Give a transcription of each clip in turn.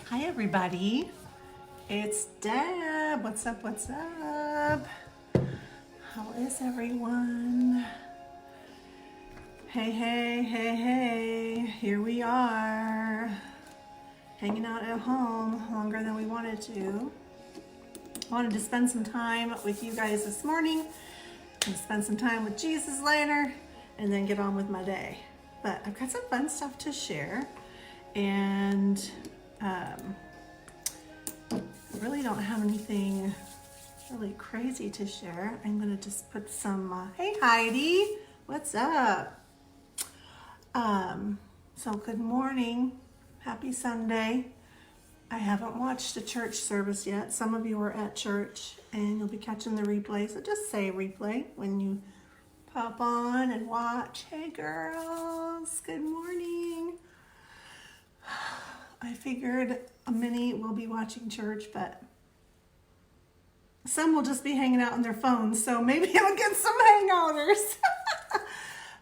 Hi everybody, it's Deb. What's up, what's up? How is everyone? Hey, here we are, hanging out at home longer than we wanted to. I wanted to spend some time with you guys this morning and spend some time with Jesus later and then get on with my day. But I've got some fun stuff to share, and really don't have anything really crazy to share. I'm gonna just put some, hey Heidi, what's up? So good morning, happy Sunday. I haven't watched a church service yet. Some of you are at church and you'll be catching the replay, so just say replay when you pop on and watch. Hey girls, good morning. I figured many will be watching church, but some will just be hanging out on their phones, so maybe I'll get some hangouters.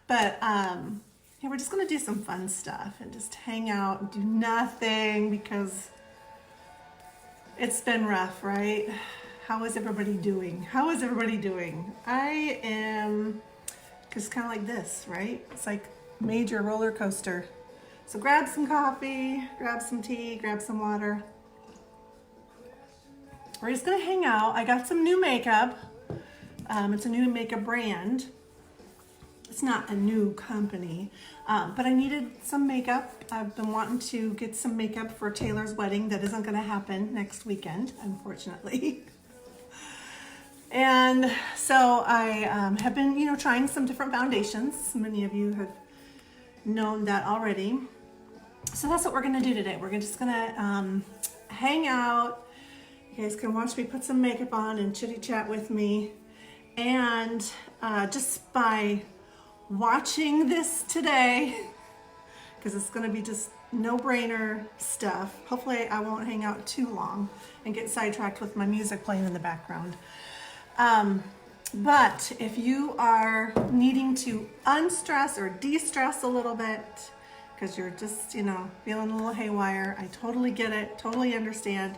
But yeah, we're just gonna do some fun stuff and just hang out and do nothing because it's been rough, right? How is everybody doing? I am just kind of like this, right? It's like major roller coaster. So grab some coffee, grab some tea, grab some water. We're just gonna hang out. I got some new makeup. It's a new makeup brand. It's not a new company, but I needed some makeup. I've been wanting to get some makeup for Taylor's wedding that isn't gonna happen next weekend, unfortunately. And so I have been, trying some different foundations. Many of you have known that already. So that's what we're gonna do today. We're just gonna hang out. You guys can watch me put some makeup on and chitty chat with me. And just by watching this today, because it's gonna be just no-brainer stuff. Hopefully I won't hang out too long and get sidetracked with my music playing in the background. But if you are needing to unstress or de-stress a little bit, because you're just, feeling a little haywire, I totally get it, totally understand.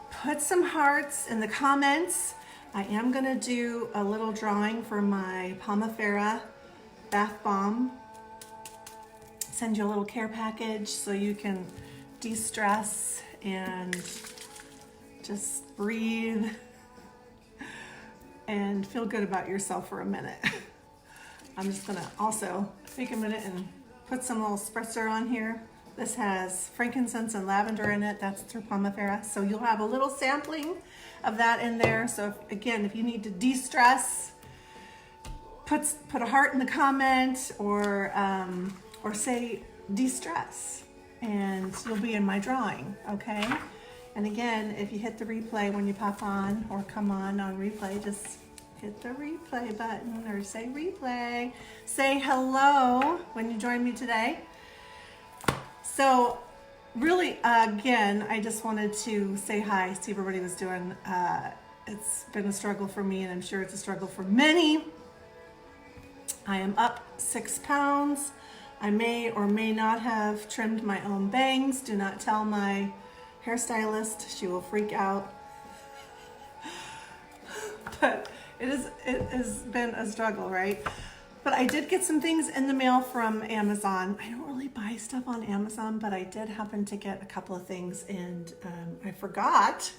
Put some hearts in the comments. I am gonna do a little drawing for my Pomifera bath bomb. Send you a little care package so you can de-stress and just breathe and feel good about yourself for a minute. I'm just gonna also take a minute and put some little spritzer on here. This has frankincense and lavender in it. That's through Pomifera. So you'll have a little sampling of that in there. So if you need to de-stress, put a heart in the comment or say de-stress, and you'll be in my drawing, okay? And again, if you hit the replay when you pop on or come on replay, just hit the replay button or say replay. Say hello when you join me today. So really, again, I just wanted to say hi, see everybody was doing. It's been a struggle for me, and I'm sure it's a struggle for many. I am up 6 pounds. I may or may not have trimmed my own bangs. Do not tell my hairstylist, she will freak out. But it has been a struggle, right? But I did get some things in the mail from Amazon. I don't really buy stuff on Amazon, but I did happen to get a couple of things, and I forgot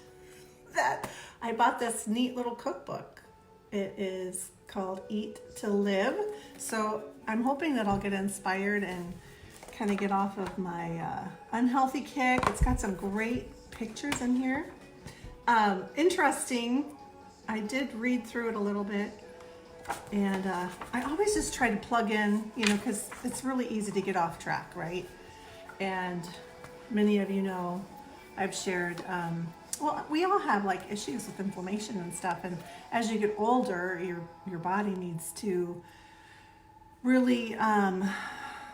that I bought this neat little cookbook. It is called Eat to Live. So I'm hoping that I'll get inspired and kind of get off of my unhealthy kick. It's got some great pictures in here. Interesting, I did read through it a little bit. And I always just try to plug in, because it's really easy to get off track, right? And many of you know I've shared, we all have like issues with inflammation and stuff. And as you get older, your body needs to really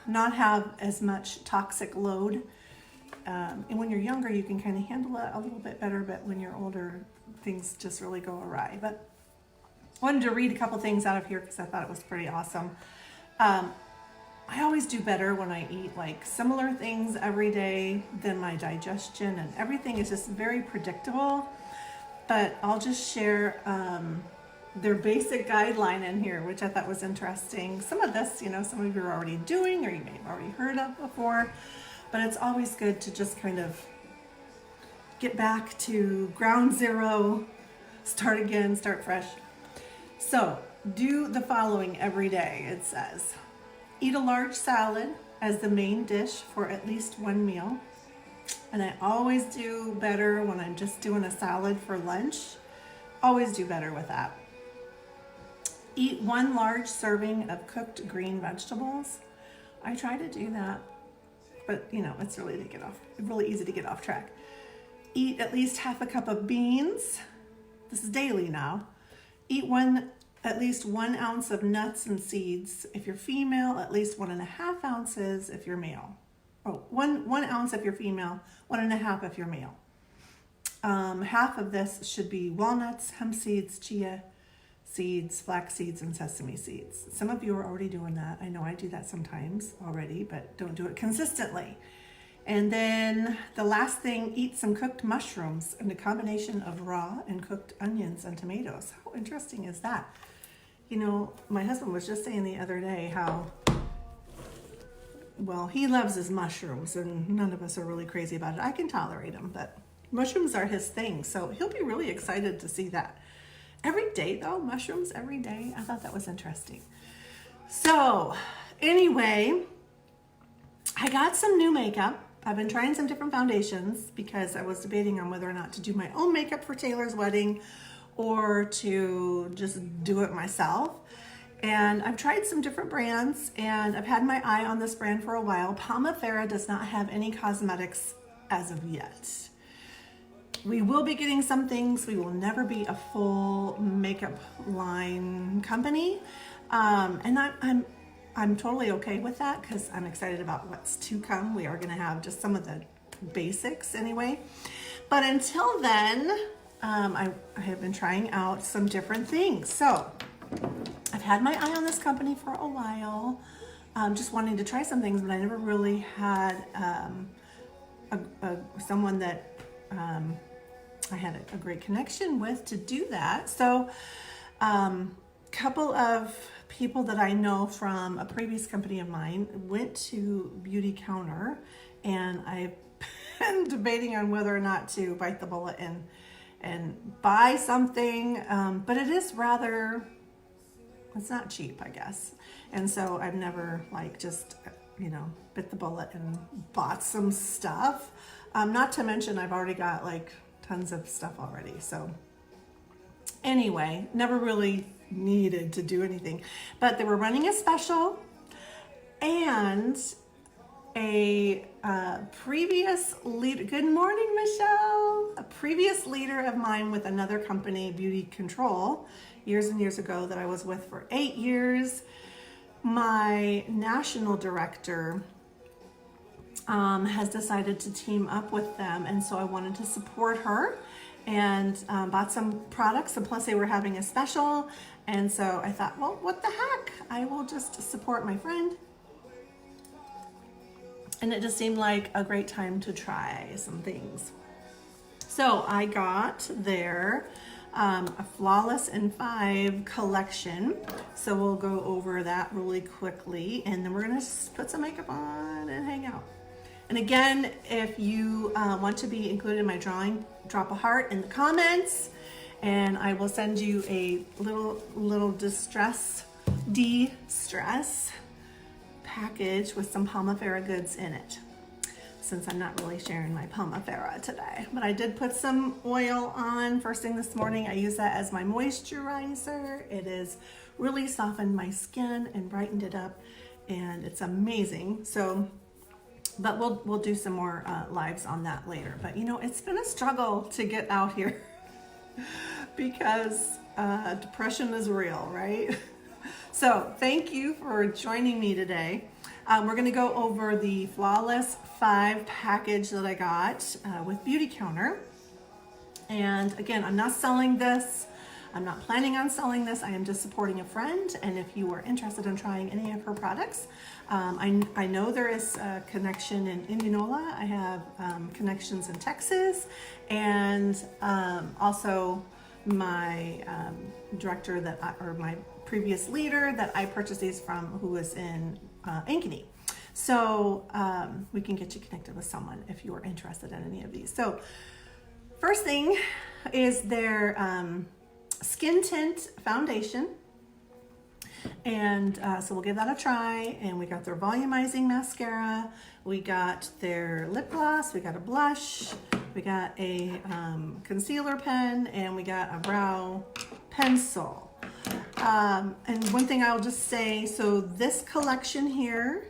not have as much toxic load. And when you're younger, you can kind of handle it a little bit better. But when you're older, things just really go awry. But wanted to read a couple things out of here because I thought it was pretty awesome. I always do better when I eat like similar things every day. Then my digestion and everything is just very predictable. But I'll just share their basic guideline in here, which I thought was interesting. Some of this, some of you are already doing or you may have already heard of before, but it's always good to just kind of get back to ground zero, start again, start fresh. So do the following every day. It says, eat a large salad as the main dish for at least one meal. And I always do better when I'm just doing a salad for lunch. Always do better with that. Eat one large serving of cooked green vegetables. I try to do that, but it's really easy to get off track. Eat at least half a cup of beans. This is daily now. Eat at least 1 ounce of nuts and seeds if you're female, at least 1.5 ounces if you're male. Oh, 1 ounce if you're female, 1.5 if you're male. Half of this should be walnuts, hemp seeds, chia seeds, flax seeds, and sesame seeds. Some of you are already doing that. I know I do that sometimes already, but don't do it consistently. And then the last thing, eat some cooked mushrooms and a combination of raw and cooked onions and tomatoes. How interesting is that? My husband was just saying the other day how, well, he loves his mushrooms and none of us are really crazy about it. I can tolerate them, but mushrooms are his thing. So he'll be really excited to see that. Every day though, mushrooms every day. I thought that was interesting. So anyway, I got some new makeup. I've been trying some different foundations because I was debating on whether or not to do my own makeup for Taylor's wedding or to just do it myself. And I've tried some different brands and I've had my eye on this brand for a while. Palmafera does not have any cosmetics as of yet. We will be getting some things. We will never be a full makeup line company. And I'm totally okay with that because I'm excited about what's to come. We are going to have just some of the basics anyway. But until then, I have been trying out some different things. So I've had my eye on this company for a while, just wanting to try some things, but I never really had someone that I had a great connection with to do that. So couple of people that I know from a previous company of mine went to Beauty Counter, and I've been debating on whether or not to bite the bullet and buy something, but it is rather, it's not cheap, I guess. And so I've never just, bit the bullet and bought some stuff. Not to mention I've already got tons of stuff already. So anyway, never really needed to do anything, but they were running a special, and a previous leader, good morning, Michelle, a previous leader of mine with another company, Beauty Control, years and years ago that I was with for 8 years, my national director has decided to team up with them, and so I wanted to support her and bought some products, and plus they were having a special, and so I thought, well, what the heck, I will just support my friend. And it just seemed like a great time to try some things. So I got their a Flawless in 5 collection. So we'll go over that really quickly, and then we're gonna put some makeup on and hang out. And again, if you want to be included in my drawing, drop a heart in the comments, and I will send you a little de-stress package with some Palmafera goods in it, since I'm not really sharing my Palmafera today. But I did put some oil on first thing this morning. I use that as my moisturizer. It has really softened my skin and brightened it up, and it's amazing. So, but we'll do some more lives on that later. But it's been a struggle to get out here because depression is real, right? So thank you for joining me today. We're going to go over the Flawless 5 package that I got with Beauty Counter. And again, I'm not selling this. I'm not planning on selling this. I am just supporting a friend. And if you are interested in trying any of her products, I know there is a connection in Indianola. I have connections in Texas, and also my director or my previous leader that I purchased these from, who was in Ankeny. So we can get you connected with someone if you are interested in any of these. So first thing is their Skin Tint Foundation. And so we'll give that a try. And we got their volumizing mascara. We got their lip gloss. We got a blush. We got a concealer pen. And we got a brow pencil. And one thing I'll just say, so this collection here,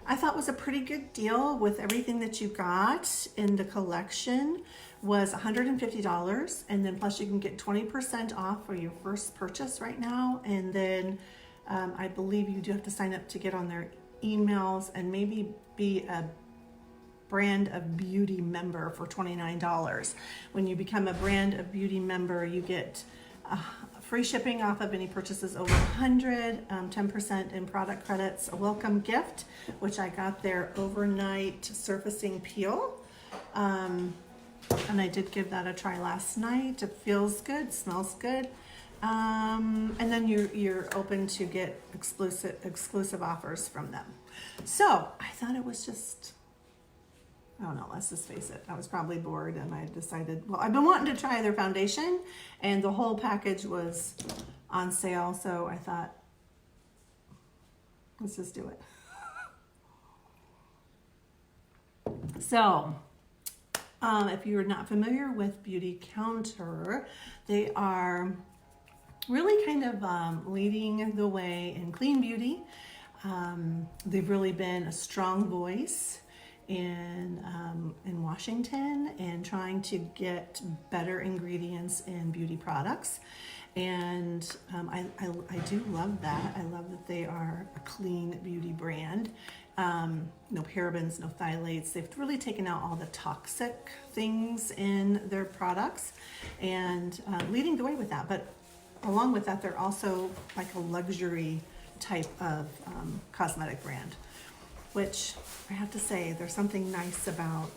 I thought was a pretty good deal with everything that you got in the collection was $150. And then plus you can get 20% off for your first purchase right now. And then I believe you do have to sign up to get on their emails and maybe be a Brand of Beauty member for $29. When you become a Brand of Beauty member, you get free shipping off of any purchases over 100, 10% in product credits, a welcome gift, which I got their overnight surfacing peel. And I did give that a try last night. It feels good, smells good. And then you're open to get exclusive offers from them. So I thought it was just, I don't know, let's just face it. I was probably bored and I decided, well, I've been wanting to try their foundation and the whole package was on sale. So I thought, let's just do it. So if you're not familiar with Beautycounter, they are really kind of leading the way in clean beauty. They've really been a strong voice in Washington and trying to get better ingredients in beauty products. And I do love that. I love that they are a clean beauty brand. No parabens, no phthalates. They've really taken out all the toxic things in their products and leading the way with that. But along with that, they're also like a luxury type of cosmetic brand, which I have to say, there's something nice about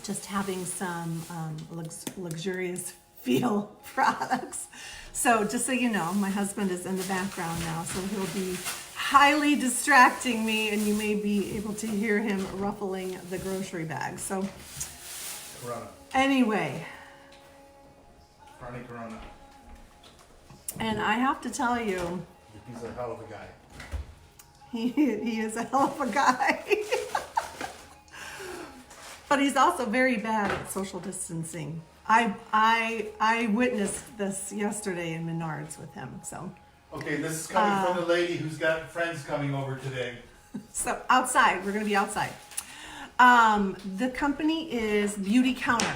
just having some luxurious feel products. So just so you know, my husband is in the background now, so he'll be highly distracting me and you may be able to hear him ruffling the grocery bag. So Corona. Anyway. Chronic Corona. And I have to tell you, He's a hell of a guy. he is a hell of a guy. But he's also very bad at social distancing. I witnessed this yesterday in Menards with him. So Okay, this is coming from the lady who's got friends coming over today. So outside, we're gonna be outside. The company is Beautycounter.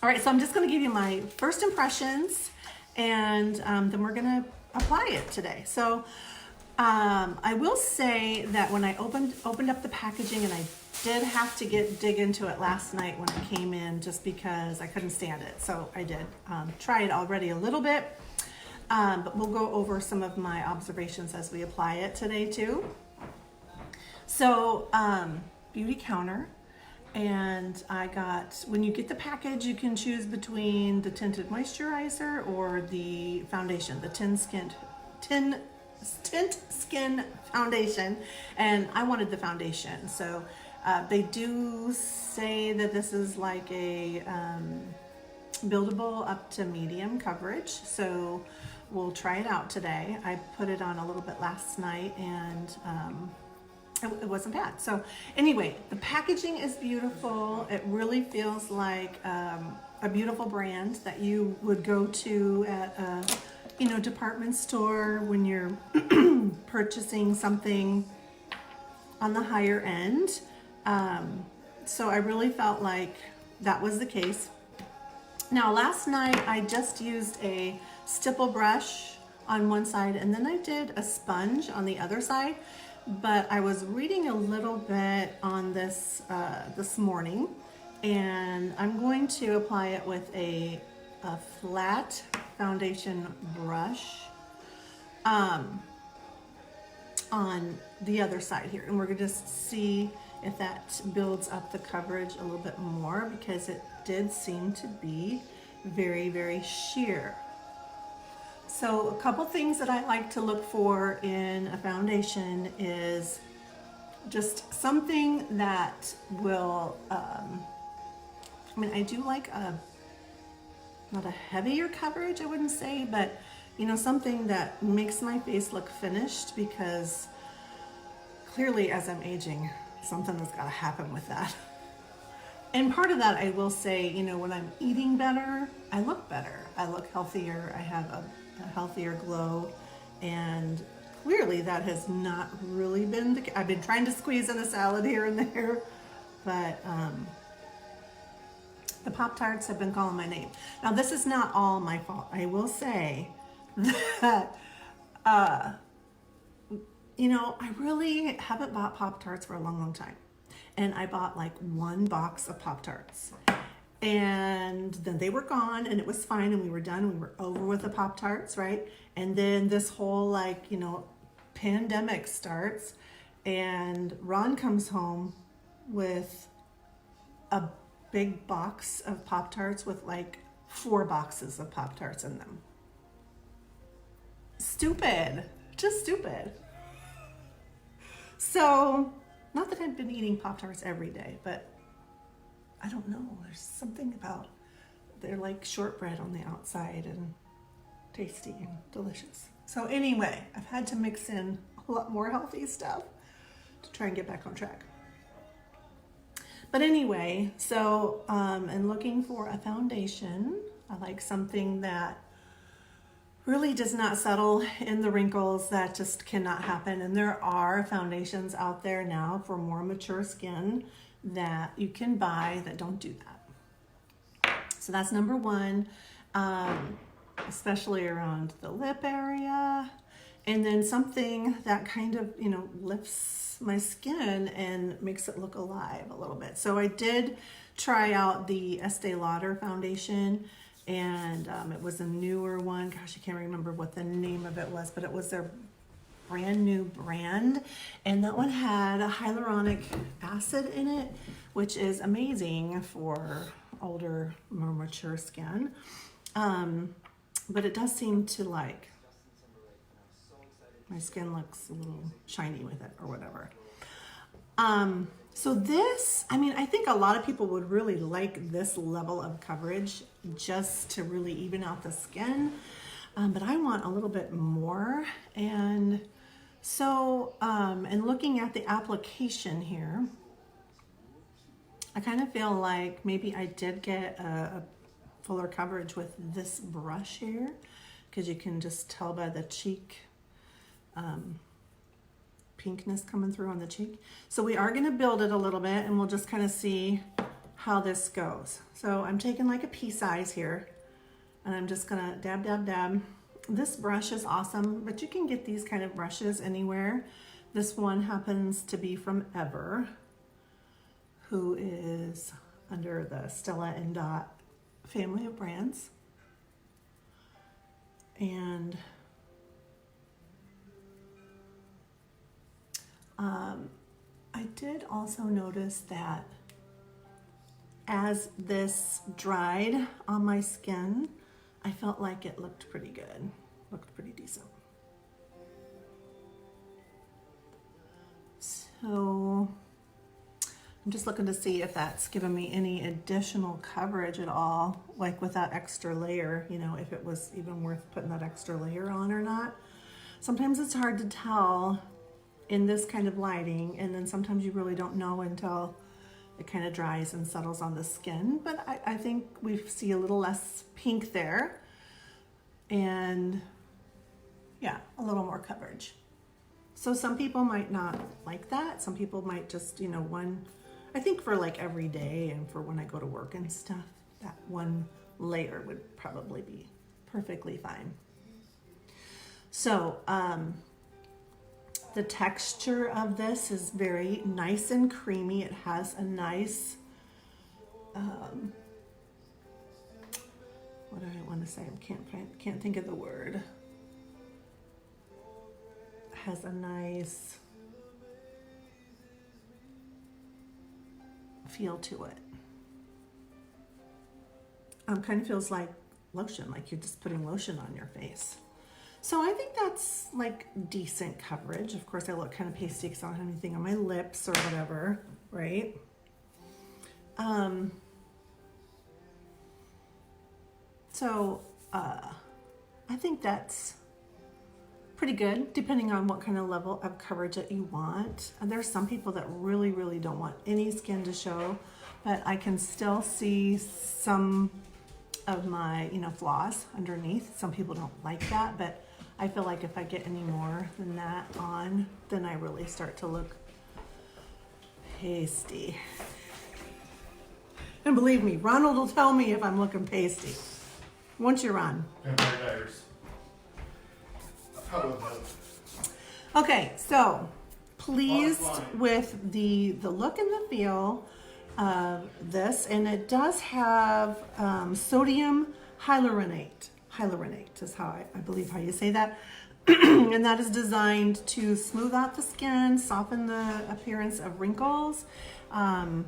All right, so I'm just gonna give you my first impressions and then we're gonna apply it today. So I will say that when I opened up the packaging, and I did have to dig into it last night when I came in just because I couldn't stand it. So I did try it already a little bit, but we'll go over some of my observations as we apply it today too. So Beautycounter, and I got, when you get the package, you can choose between the tinted moisturizer or the foundation, the Tint Skin Foundation, and I wanted the foundation. So they do say that this is like a buildable up to medium coverage, so we'll try it out today. I put it on a little bit last night and it wasn't bad. So anyway, the packaging is beautiful. It really feels like a beautiful brand that you would go to at a department store when you're purchasing something on the higher end. So I really felt like that was the case. Now last night I just used a stipple brush on one side and then I did a sponge on the other side, but I was reading a little bit on this this morning, and I'm going to apply it with a flat foundation brush on the other side here, and we're going to see if that builds up the coverage a little bit more, because it did seem to be very, very sheer. So a couple things that I like to look for in a foundation is just something that will, I mean, I do like not a heavier coverage, I wouldn't say, but you know, something that makes my face look finished, because clearly as I'm aging, something has got to happen with that. And part of that, I will say, you know, when I'm eating better, I look better. I look healthier. I have a healthier glow. And clearly that has not really been the case. I've been trying to squeeze in a salad here and there, but the Pop-Tarts have been calling my name. Now, this is not all my fault. I will say that, you know, I really haven't bought Pop-Tarts for a long, long time. And I bought like one box of Pop-Tarts. And then they were gone, and it was fine, and we were done. We were over with the Pop-Tarts, right? And then this whole, like, you know, pandemic starts, and Ron comes home with a big box of Pop-Tarts with like 4 boxes of Pop-Tarts in them. Stupid. Just stupid. So, not that I've been eating Pop-Tarts every day, but I don't know. There's something about, they're like shortbread on the outside and tasty and delicious. So anyway, I've had to mix in a lot more healthy stuff to try and get back on track. But anyway, so, and looking for a foundation, I like something that really does not settle in the wrinkles. That just cannot happen. And there are foundations out there now for more mature skin that you can buy that don't do that. So that's number one, especially around the lip area. And then something that kind of, you know, lifts my skin and makes it look alive a little bit. So I did try out the Estee Lauder foundation, and it was a newer one. Gosh, I can't remember what the name of it was, but it was their brand new brand, and that one had a hyaluronic acid in it, which is amazing for older, more mature skin. But it does seem to, like, my skin looks a little shiny with it or whatever. So this, I mean, I think a lot of people would really like this level of coverage just to really even out the skin. But I want a little bit more. And so, and looking at the application here, I kind of feel like maybe I did get a fuller coverage with this brush here, because you can just tell by the cheek pinkness coming through on the cheek. So we are going to build it a little bit, and we'll just kind of see how this goes. So I'm taking like a pea size here, and I'm just going to dab, dab, dab. This brush is awesome, but you can get these kind of brushes anywhere. This one happens to be from Ever, who is under the Stella and Dot family of brands. And I did also notice that as this dried on my skin, I felt like it looked pretty good, looked pretty decent. So I'm just looking to see if that's given me any additional coverage at all, like with that extra layer, you know, if it was even worth putting that extra layer on or not. Sometimes it's hard to tell in this kind of lighting, and then sometimes you really don't know until it kind of dries and settles on the skin. But I think we see a little less pink there, and yeah, a little more coverage. So some people might not like that. Some people might just, you know, I think for like every day and for when I go to work and stuff, that one layer would probably be perfectly fine. So, the texture of this is very nice and creamy. It has a nice, what do I want to say? I can't think of the word. Has a nice feel to it. Kind of feels like lotion, like you're just putting lotion on your face. So I think that's like decent coverage. Of course, I look kind of pasty because I don't have anything on my lips or whatever, right? So I think that's pretty good, depending on what kind of level of coverage that you want. And there's some people that really, really don't want any skin to show, but I can still see some of my, flaws underneath. Some people don't like that, but I feel like if I get any more than that on, then I really start to look pasty. And believe me, Ronald will tell me if I'm looking pasty. Once you're on. Vampire Diaries. How about Okay, so pleased with the look and the feel of this, and it does have sodium hyaluronate. Hyaluronate is how I believe how you say that. And that is designed to smooth out the skin, soften the appearance of wrinkles. And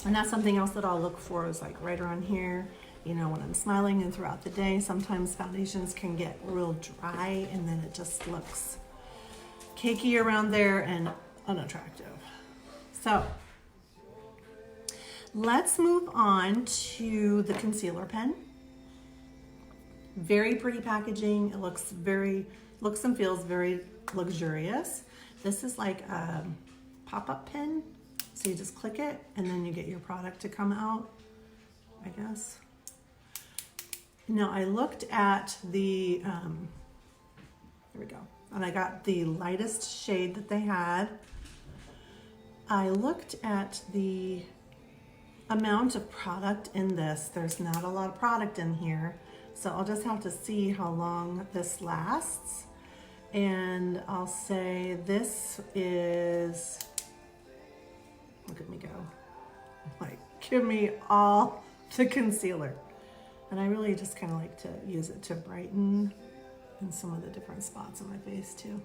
that's something else that I'll look for is like right around here, when I'm smiling and throughout the day. Sometimes foundations can get real dry and then it just looks cakey around there and unattractive. So let's move on to the concealer pen. Very pretty packaging. It looks and feels very luxurious. This is like a pop-up pen. So you just click it and then you get your product to come out, I guess. Now I looked at the, there we go. And I got the lightest shade that they had. I looked at the amount of product in this. There's not a lot of product in here. So I'll just have to see how long this lasts. And I'll say this is, look at me go. Like, give me all the concealer. And I really just kind of like to use it to brighten in some of the different spots on my face too.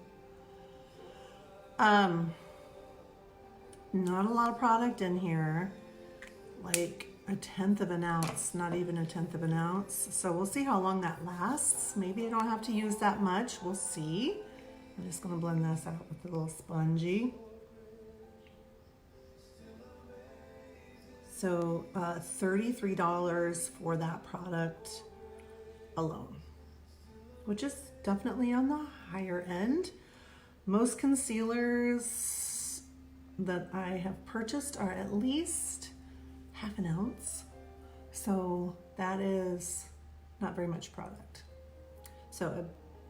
Not a lot of product in here, like 1/10 of an ounce, not even 1/10 of an ounce. So we'll see how long that lasts. Maybe I don't have to use that much. We'll see. I'm just gonna blend this out with a little spongy. So $33 for that product alone, which is definitely on the higher end. Most concealers that I have purchased are at least 1/2 ounce. So that is not very much product. So at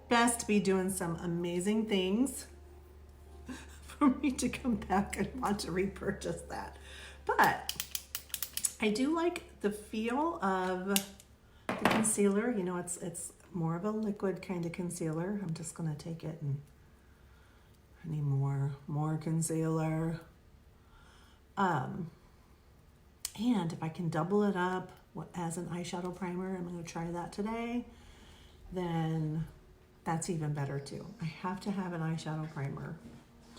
best be doing some amazing things for me to come back and want to repurchase that. But I do like the feel of the concealer. It's more of a liquid kind of concealer. I'm just gonna take it and I need more concealer. And if I can double it up as an eyeshadow primer, I'm gonna try that today, then that's even better too. I have to have an eyeshadow primer. It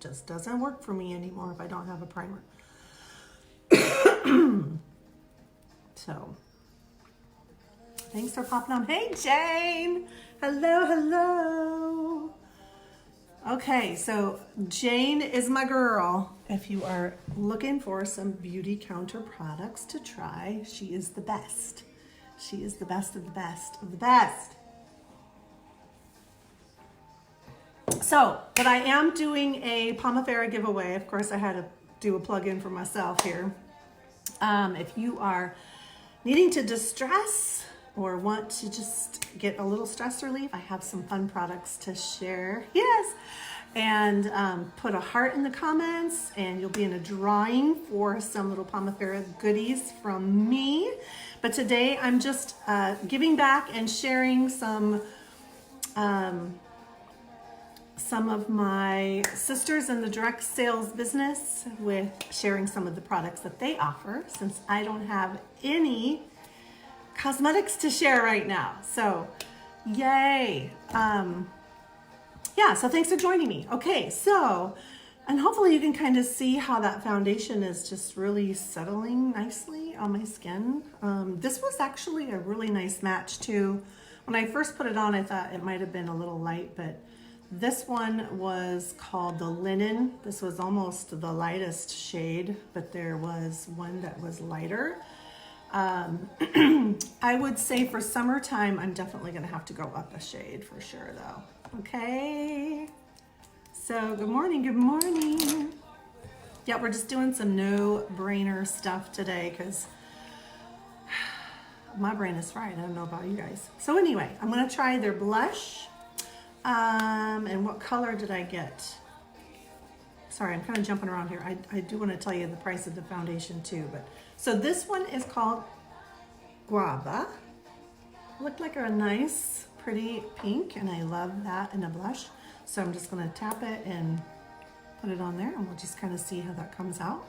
just doesn't work for me anymore if I don't have a primer. So, thanks for popping on. Hey, Jane. Hello. Okay, so Jane is my girl. If you are looking for some beauty counter products to try, she is the best. She is the best of the best of the best. So, but I am doing a Pomifera giveaway. Of course, I had to do a plug-in for myself here. If you are needing to distress or want to just get a little stress relief, I have some fun products to share. Yes. And put a heart in the comments and you'll be in a drawing for some little Pomifera goodies from me. But today I'm just giving back and sharing some of my sisters in the direct sales business with sharing some of the products that they offer, since I don't have any cosmetics to share right now. So, yay. Yeah, so thanks for joining me. Okay, so, and hopefully you can kind of see how that foundation is just really settling nicely on my skin. This was actually a really nice match too. When I first put it on, I thought it might have been a little light, but this one was called the Linen. This was almost the lightest shade, but there was one that was lighter. I would say for summertime, I'm definitely gonna have to go up a shade for sure though. Okay. So good morning, good morning. Yeah, we're just doing some no-brainer stuff today because my brain is fried. I don't know about you guys. So anyway, I'm gonna try their blush. And what color did I get? Sorry, I'm kind of jumping around here. I do want to tell you the price of the foundation too, but so this one is called Guava. Looked like a nice, pretty pink, and I love that in a blush. So I'm just going to tap it and put it on there, and we'll just kind of see how that comes out.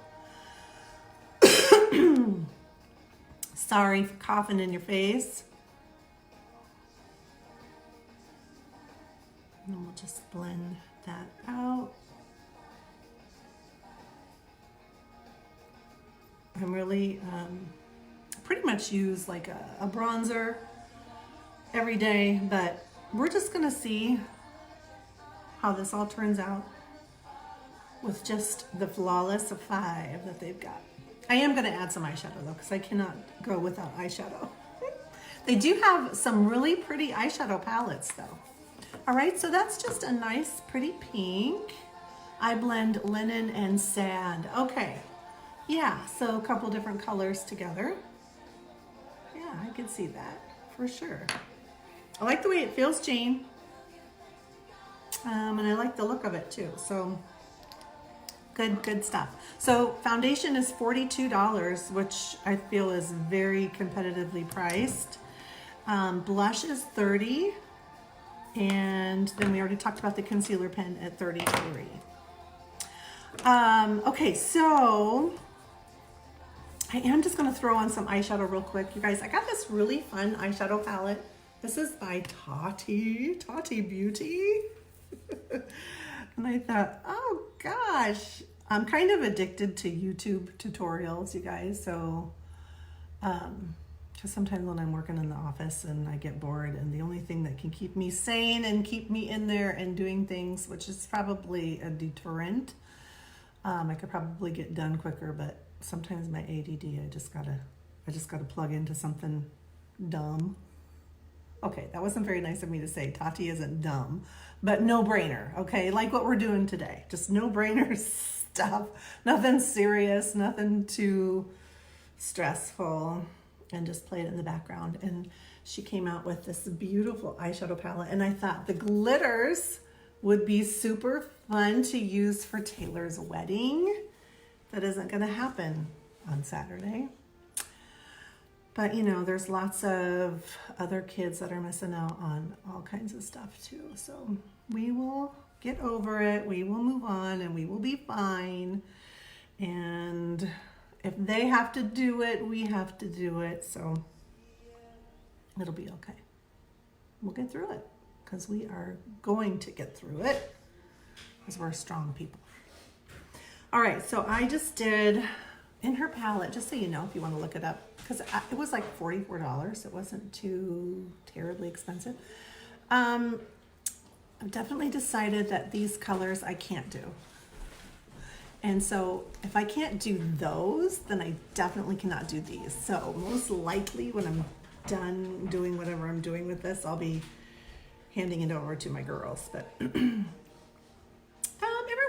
Sorry for coughing in your face. And we'll just blend that out. I'm really pretty much use like a bronzer every day, but we're just gonna see how this all turns out with just the Flawless 5 that they've got. I am gonna add some eyeshadow though, because I cannot go without eyeshadow. They do have some really pretty eyeshadow palettes though. All right, so that's just a nice, pretty pink. I blend Linen and Sand. Okay, yeah, so a couple different colors together. Yeah, I can see that for sure. I like the way it feels, Jane. And I like the look of it too, so good stuff. So foundation is $42, which I feel is very competitively priced. Blush is $30. And then we already talked about the concealer pen at $33. Okay, so I am just gonna throw on some eyeshadow real quick. You guys, I got this really fun eyeshadow palette. This is by Tati Beauty. And I thought, oh gosh, I'm kind of addicted to YouTube tutorials, you guys. So, because sometimes when I'm working in the office and I get bored, and the only thing that can keep me sane and keep me in there and doing things, which is probably a deterrent, I could probably get done quicker, but sometimes my ADD, I just gotta plug into something dumb. Okay, that wasn't very nice of me to say. Tati isn't dumb, but no brainer. Okay, like what we're doing today, just no brainer stuff. Nothing serious, nothing too stressful. And just play it in the background. And she came out with this beautiful eyeshadow palette, and I thought the glitters would be super fun to use for Taylor's wedding. That isn't gonna happen on Saturday. But you know, there's lots of other kids that are missing out on all kinds of stuff too. So we will get over it, we will move on, and we will be fine. And if they have to do it, we have to do it. So it'll be okay. We'll get through it because we are going to get through it because we're strong people. All right, so I just did in her palette, just so you know, if you want to look it up, because it was like $44. It wasn't too terribly expensive. I've definitely decided that these colors I can't do. And so if I can't do those, then I definitely cannot do these. So most likely when I'm done doing whatever I'm doing with this, I'll be handing it over to my girls. But every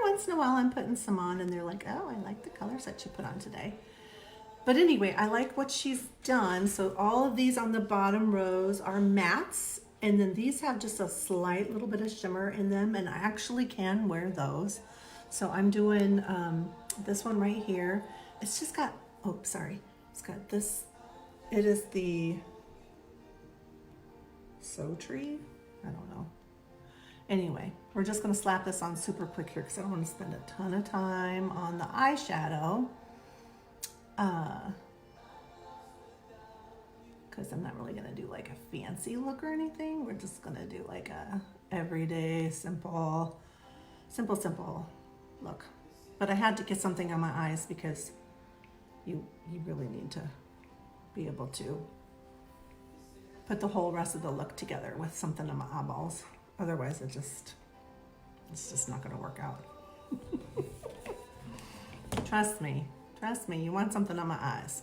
once in a while I'm putting some on and they're like, oh, I like the colors that you put on today. But anyway, I like what she's done. So all of these on the bottom rows are mattes. And then these have just a slight little bit of shimmer in them. And I actually can wear those. So I'm doing this one right here. It's just got, oh, sorry. It's got this, it is the Tree. I don't know. Anyway, we're just gonna slap this on super quick here because I don't want to spend a ton of time on the eyeshadow. because I'm not really gonna do like a fancy look or anything. We're just gonna do like a everyday, simple look. But I had to get something on my eyes because you really need to be able to put the whole rest of the look together with something on my eyeballs. Otherwise it's just not gonna work out. Trust me, you want something on my eyes.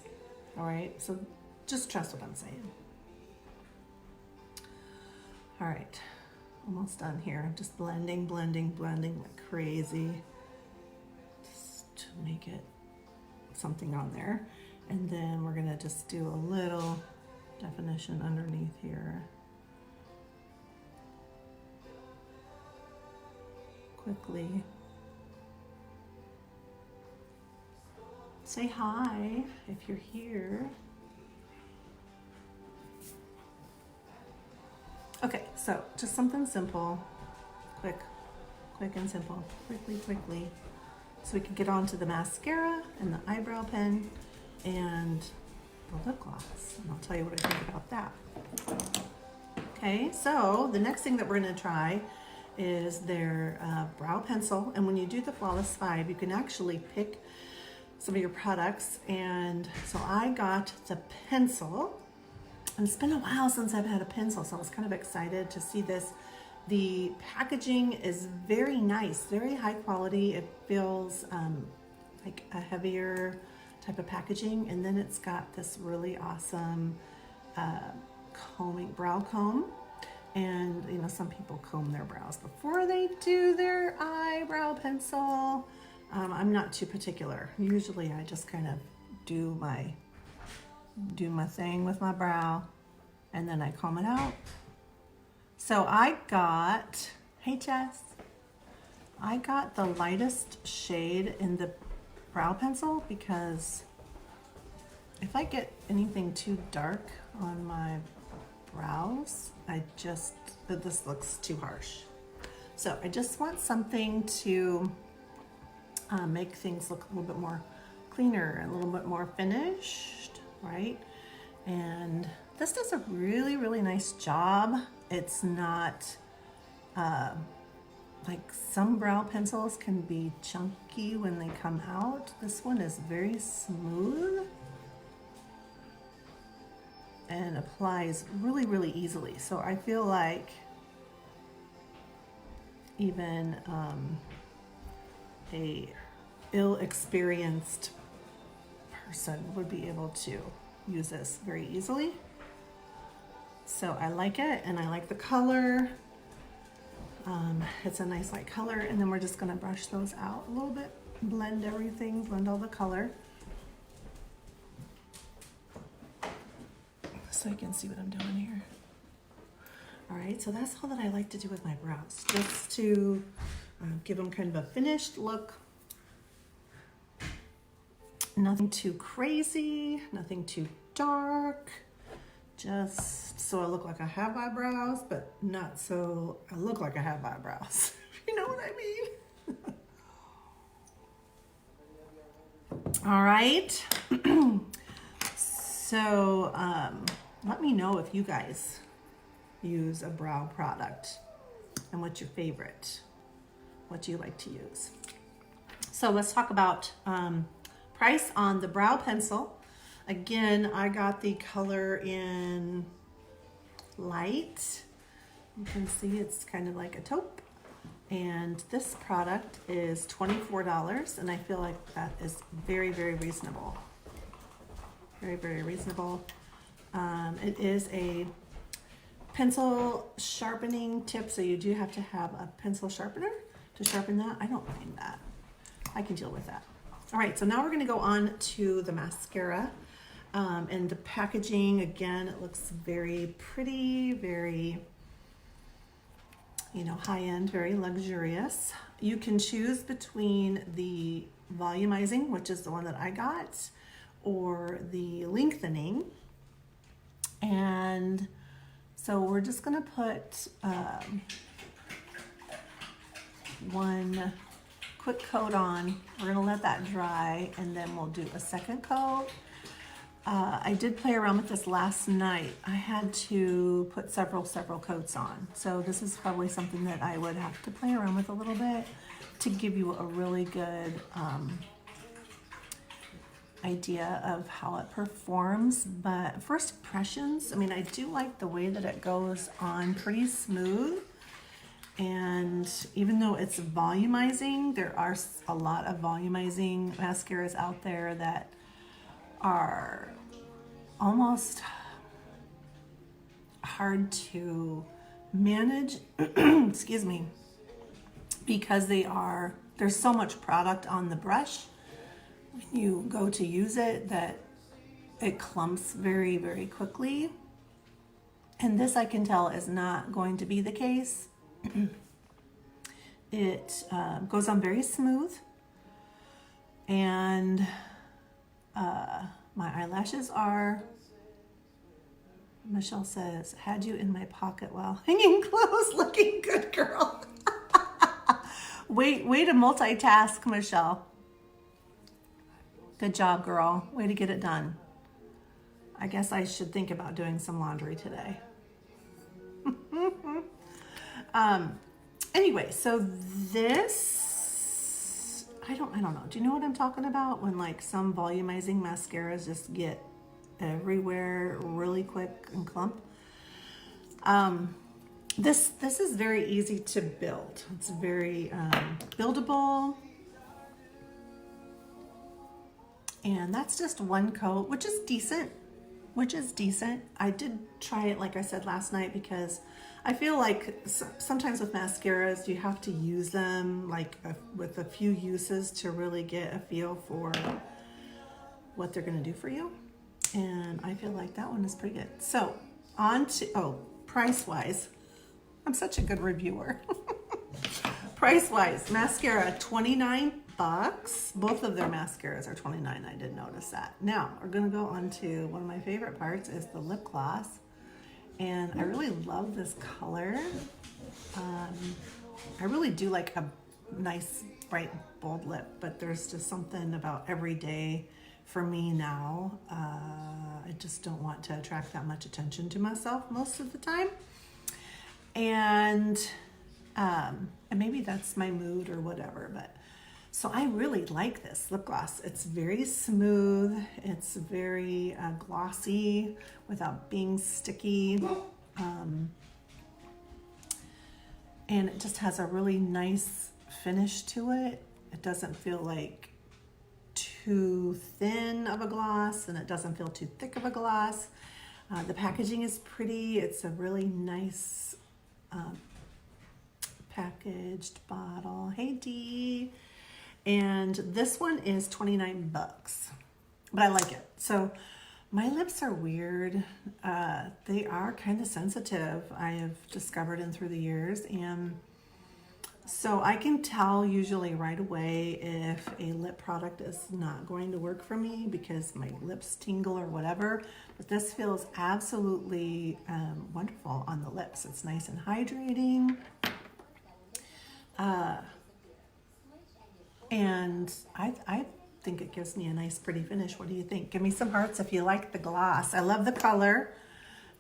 All right, so just trust what I'm saying. All right, almost done here. Just blending like crazy, just to make it something on there. And then we're gonna just do a little definition underneath here. Quickly. Say hi if you're here. Okay, so just something simple, quick and simple, quickly, so we can get on to the mascara and the eyebrow pen and the lip gloss, and I'll tell you what I think about that. Okay, so the next thing that we're gonna try is their brow pencil, and when you do the Flawless 5, you can actually pick some of your products, and so I got the pencil, and it's been a while since I've had a pencil, so I was kind of excited to see this. The packaging is very nice, very high quality. It feels like a heavier type of packaging, and then it's got this really awesome brow comb. And you know, some people comb their brows before they do their eyebrow pencil. I'm not too particular. Usually I just kind of do my thing with my brow and then I comb it out. So I got, hey Jess, I got the lightest shade in the brow pencil because if I get anything too dark on my brows, this looks too harsh. So I just want something to make things look a little bit more cleaner and a little bit more finished, right? And this does a really nice job. It's not like some brow pencils can be chunky when they come out. This one is very smooth and applies really easily. So I feel like even a ill-experienced person would be able to use this very easily. So I like it, and I like the color. It's a nice light color, and then we're just gonna brush those out a little bit, blend everything, blend all the color, so you can see what I'm doing here. All right, so that's all that I like to do with my brows, just to give them kind of a finished look. Nothing too crazy, nothing too dark, just so I look like I have eyebrows, but not so I look like I have eyebrows. You know what I mean? All right. So let me know if you guys use a brow product and what's your favorite, what do you like to use. So let's talk about price on the brow pencil. Again, I got the color in light. You can see it's kind of like a taupe. And this product is $24, and I feel like that is very reasonable. Very reasonable. It is a pencil sharpening tip, so you do have to have a pencil sharpener to sharpen that. I don't mind that. I can deal with that. All right, so now we're gonna go on to the mascara. And the packaging, again, it looks very pretty, very, high-end, very luxurious. You can choose between the volumizing, which is the one that I got, or the lengthening. And so we're just gonna put one quick coat on. We're gonna let that dry, and then we'll do a second coat. I did play around with this last night. I had to put several coats on. So this is probably something that I would have to play around with a little bit to give you a really good idea of how it performs. But first impressions, I mean, I do like the way that it goes on pretty smooth. And even though it's volumizing, there are a lot of volumizing mascaras out there that are almost hard to manage, excuse me, because there's so much product on the brush when you go to use it that it clumps very, very quickly. And this, I can tell, is not going to be the case. It goes on very smooth, and my eyelashes are, Michelle says, had you in my pocket while hanging clothes. Looking good, girl. Way to multitask, Michelle. Good job, girl. Way to get it done. I guess I should think about doing some laundry today. Anyway, so this, I don't know. Do you know what I'm talking about? When like some volumizing mascaras just get everywhere really quick and clump. This is very easy to build. It's very buildable. And that's just one coat, which is decent. I did try it, like I said last night, because I feel like sometimes with mascaras, you have to use them like with a few uses to really get a feel for what they're going to do for you. And I feel like that one is pretty good. So on to, price-wise, I'm such a good reviewer. Price-wise, mascara, $29. Both of their mascaras are $29. I did notice that. Now, we're going to go on to one of my favorite parts is the lip gloss. And I really love this color. I really do like a nice, bright, bold lip, but there's just something about everyday for me now. I just don't want to attract that much attention to myself most of the time. And maybe that's my mood or whatever, but so I really like this lip gloss. It's very smooth. It's very glossy without being sticky. And it just has a really nice finish to it. It doesn't feel like too thin of a gloss, and it doesn't feel too thick of a gloss. The packaging is pretty. It's a really nice packaged bottle. Hey, Dee. And this one is $29, but I like it. So my lips are weird. They are kind of sensitive, I have discovered in through the years. And so I can tell usually right away if a lip product is not going to work for me because my lips tingle or whatever. But this feels absolutely wonderful on the lips. It's nice and hydrating. And I think it gives me a nice pretty finish. What do you think? Give me some hearts if you like the gloss. I love the color.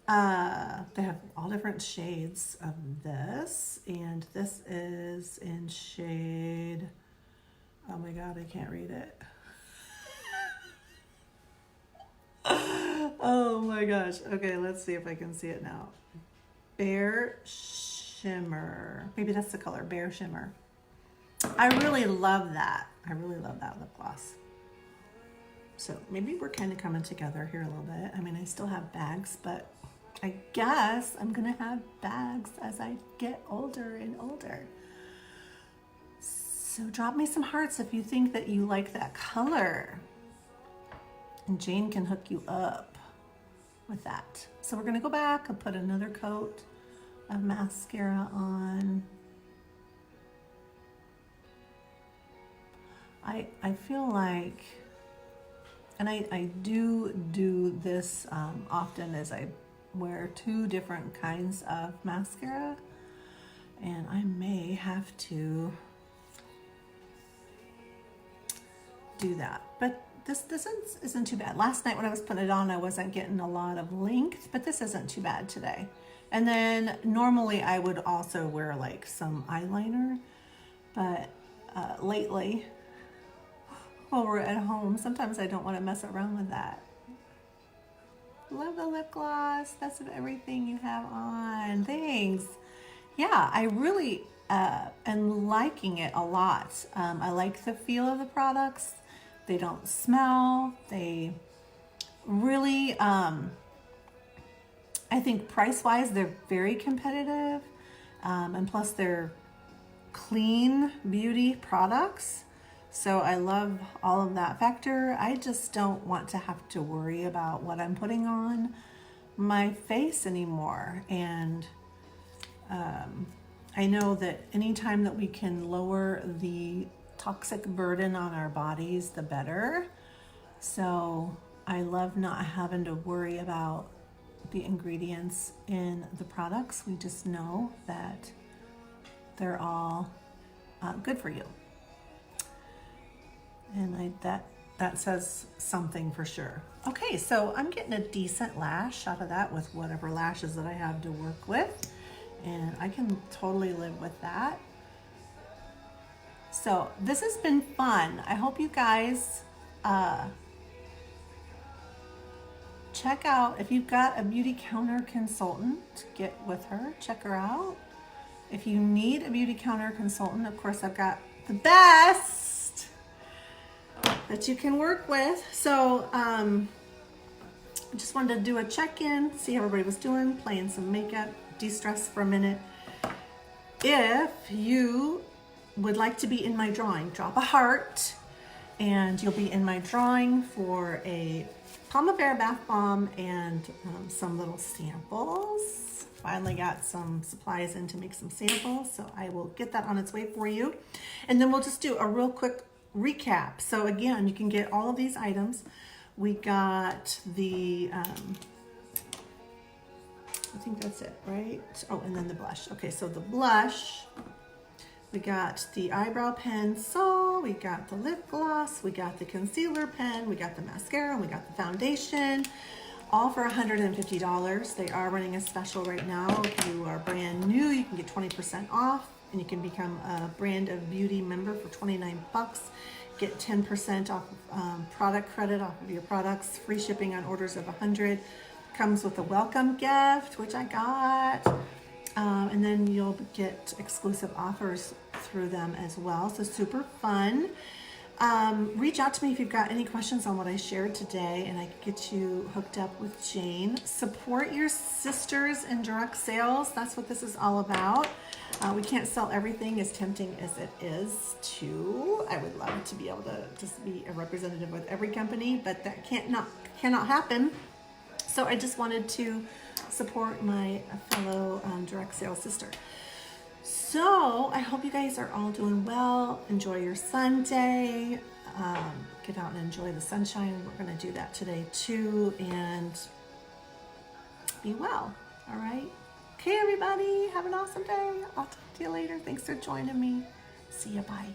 They have all different shades of this, and this is in shade, oh my god, I can't read it. Oh my gosh. Okay, let's see if I can see it now. Bare Shimmer. Maybe that's the color, Bare Shimmer. I really love that. I really love that lip gloss. So maybe we're kind of coming together here a little bit. I mean, I still have bags, but I guess I'm gonna have bags as I get older and older. So drop me some hearts if you think that you like that color. And Jane can hook you up with that. So we're gonna go back and put another coat of mascara on. I feel like, and I do this often, as I wear two different kinds of mascara, and I may have to do that. But this isn't too bad. Last night when I was putting it on, I wasn't getting a lot of length, but this isn't too bad today. And then normally I would also wear like some eyeliner, but lately, while we're at home, sometimes I don't want to mess around with that. Love the lip gloss. That's everything you have on. Thanks. Yeah, I really am liking it a lot. I like the feel of the products. They don't smell. They really, I think price-wise, they're very competitive. And plus they're clean beauty products. So I love all of that factor. I just don't want to have to worry about what I'm putting on my face anymore. And I know that anytime that we can lower the toxic burden on our bodies, the better. So I love not having to worry about the ingredients in the products. We just know that they're all good for you. And that says something for sure. Okay, so I'm getting a decent lash out of that with whatever lashes that I have to work with. And I can totally live with that. So this has been fun. I hope you guys check out, if you've got a beauty counter consultant, get with her, check her out. If you need a beauty counter consultant, of course I've got the best that you can work with. So I just wanted to do a check-in, see how everybody was doing, playing some makeup, de-stress for a minute. If you would like to be in my drawing, drop a heart and you'll be in my drawing for a Pomifera bath bomb and some little samples. Finally got some supplies in to make some samples, so I will get that on its way for you. And then we'll just do a real quick recap. So again, you can get all of these items. We got the, I think that's it, right? Oh, and then the blush. Okay, so the blush, we got the eyebrow pencil, we got the lip gloss, we got the concealer pen, we got the mascara, and we got the foundation, all for $150. They are running a special right now. If you are brand new, you can get 20% off. And you can become a Brand of Beauty member for 29 bucks. Get 10% off product credit off of your products. Free shipping on orders of 100. Comes with a welcome gift, which I got. And then you'll get exclusive offers through them as well. So super fun. Reach out to me if you've got any questions on what I shared today, and I can get you hooked up with Jane. Support your sisters in direct sales. That's what this is all about. We can't sell everything, as tempting as it is to. I would love to be able to just be a representative with every company, but that cannot happen. So I just wanted to support my fellow direct sales sister. So I hope you guys are all doing well. Enjoy your Sunday. Get out and enjoy the sunshine. We're going to do that today too. And be well. All right. Okay, everybody. Have an awesome day. I'll talk to you later. Thanks for joining me. See you. Bye.